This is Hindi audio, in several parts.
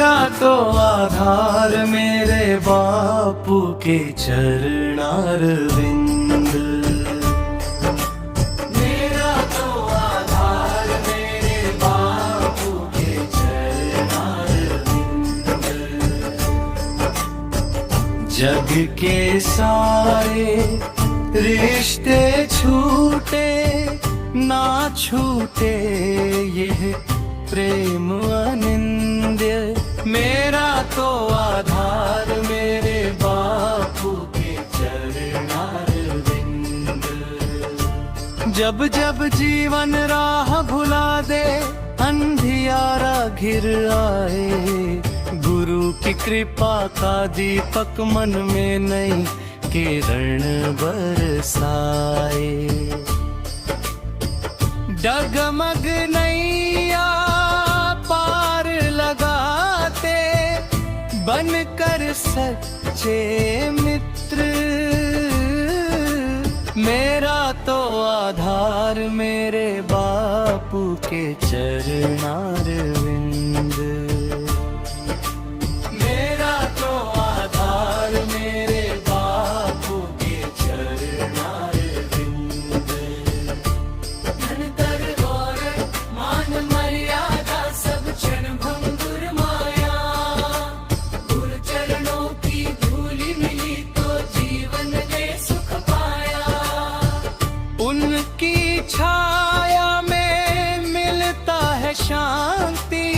मेरा तो आधार मेरे बापू के चरणारविंद। मेरा तो आधार मेरे बापू के चरणारविंद। जग के सारे रिश्ते छूटे ना छूटे यह प्रेम अनिंद्य। मेरा तो आधार मेरे बापू के चरणारविंद। जब जब जीवन राह भुला दे अंधियारा घिर आए, गुरु की कृपा का दीपक मन में नई किरण बरसाए। डगमग नैया पार लगाते बनकर सच्चे मित्र। मेरा तो आधार मेरे बापू के चरणारविंद। मेरा तो आधार मेरे बापू के चरणारविंद। धन दौलत मान मर्यादा सब क्षण भंगुर माया, गुरु चरणों की धूलि मिली तो जीवन ने सुख पाया। उनकी छाया में मिलता है शांति,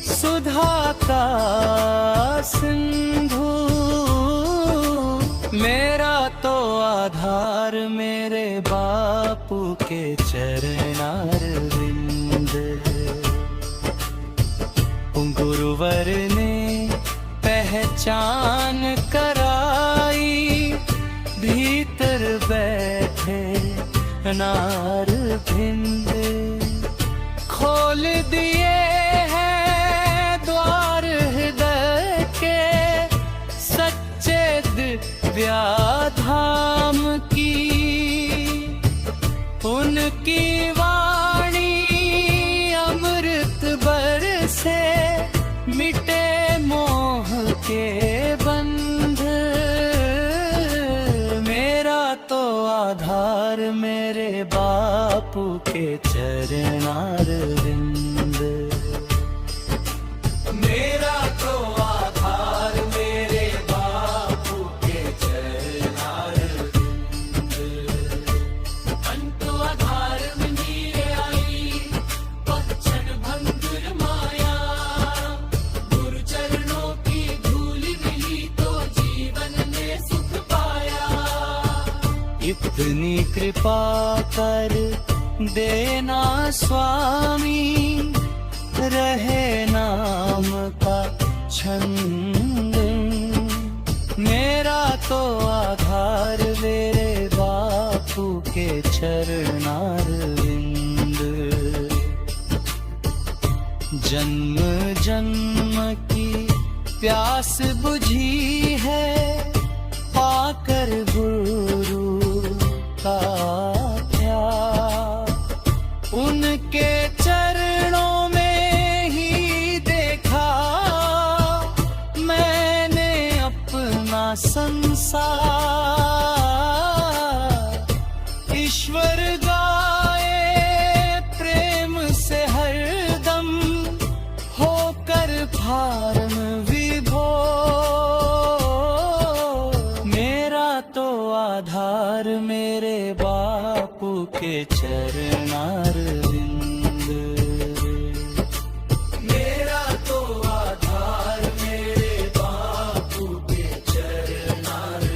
सुधा का सिंधु। मेरा तो आधार मेरे बापू के चरणारविंद। गुरुवर ने पहचान कराई, भीतर बैठे नारविंद। खोल दिए हैं द्वार हृदय के सच्चे दिव्याधाम की। उनकी वाणी अमृत बरसे मिटे मोह के बंध। मेरा तो आधार मेरे बापू के चरणारविंद। मेरा तो आधार मेरे बापू के चरणारविंद। अंतो आधार में नीरे आई पक्षण भंगुर माया, गुरु चरणों की धूलि मिली तो जीवन ने सुख पाया। इतनी कृपा कर देना स्वामी, रहे नाम का छंद। मेरा तो आधार मेरे बापू के चरणारविंद। जन्म जन्म की प्यास बुझी है पाकर गुरु का प्यार। उनके चरणों में ही देखा मैंने अपना संसार। ईश्वर गाए प्रेम से हरदम होकर भारम विभोर। मेरा तो आधार मेरे बापू के चरणारविंद। मेरा तो आधार मेरे बापू के चरणारविंद।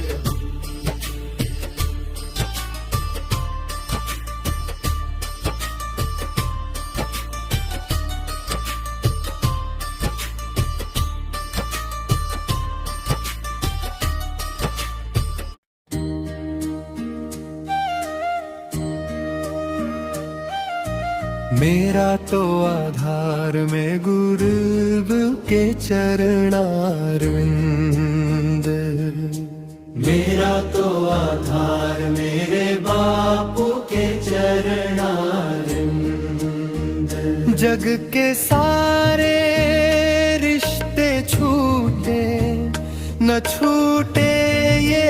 मेरा तो आधार में गुरु के चरणारविंद। मेरा तो आधार मेरे बापू के चरणारविंद। जग के सारे रिश्ते न छूटे ये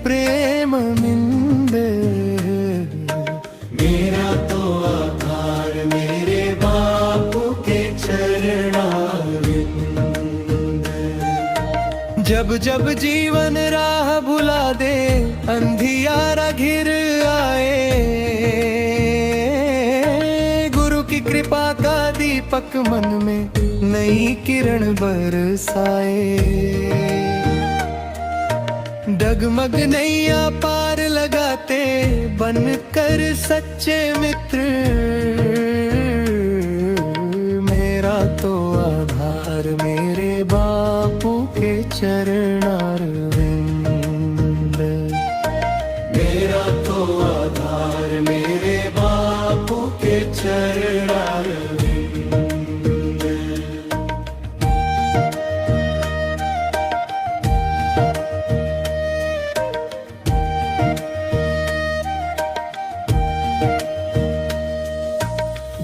प्रेम मिंद। मेरा तो आधार मेरे बापू के चरणारविंद। जब जब जीवन राह भुला दे, अंधियारा घिर आए, गुरु की कृपा का दीपक मन में नई किरण बरसाए। डगमग नैया पार लगाते बनकर सच्चे मित्र। मेरा तो आधार मेरे बापू के चरणारविंद। मेरा तो आधार मेरे बापू के चरणारविंद।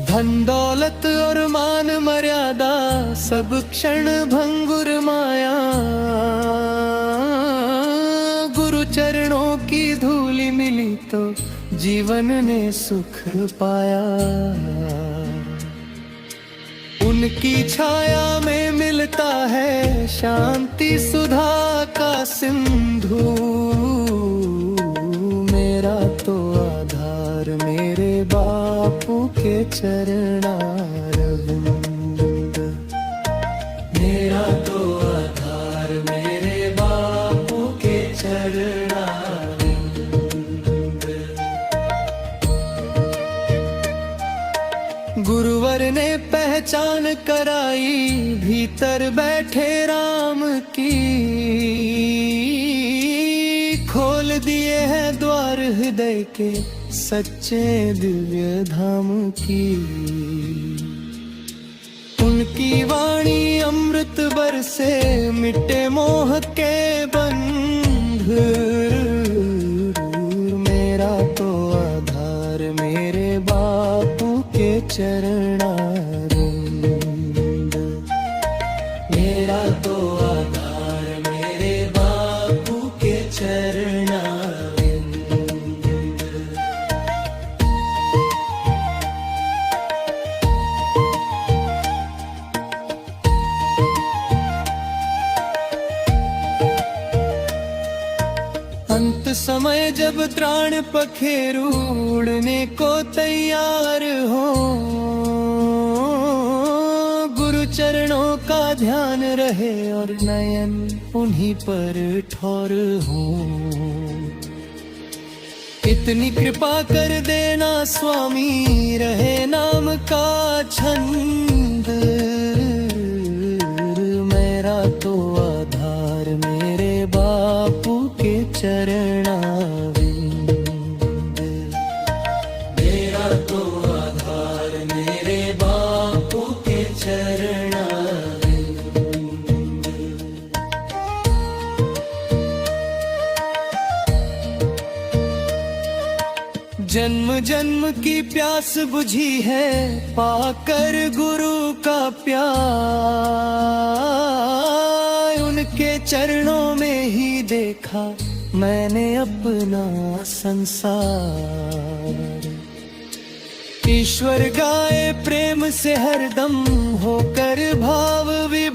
धन दौलत और मान मर्यादा सब क्षण भंगुर माया। गुरु चरणों की धूली मिली तो जीवन ने सुख पाया। उनकी छाया में मिलता है शांति सुधा का सिंधु। मेरा तो आधार मेरे बापू के चरणारविंद। मेरा तो आधार मेरे बापू के चरणारविंद। गुरुवर ने पहचान कराई भीतर बैठे राम की। खोल दिए हैं द्वार हृदय के सच्चे दिव्य धाम की। उनकी वाणी अमृत बरसे मिटे मोह के बंध। मेरा तो आधार मेरे बापू के चरणारविंद। मेरा तो आधार मेरे बापू के चरणारविंद। अंत समय जब त्राण पखेरु उड़ने को तैयार हो, गुरु चरणों का ध्यान रहे और नयन उन्हीं पर ठौर हो। इतनी कृपा कर देना स्वामी रहे नाम का छंद। मेरा तो आधार मेरे बापू के चरणारविंद। मेरा तो आधार मेरे बापू के चरणारविंद। जन्म जन्म की प्यास बुझी है पाकर गुरु का प्यार। उनके चरणों में ही देखा मैंने अपना संसार। ईश्वर गाए प्रेम से हरदम होकर भाव विभोर।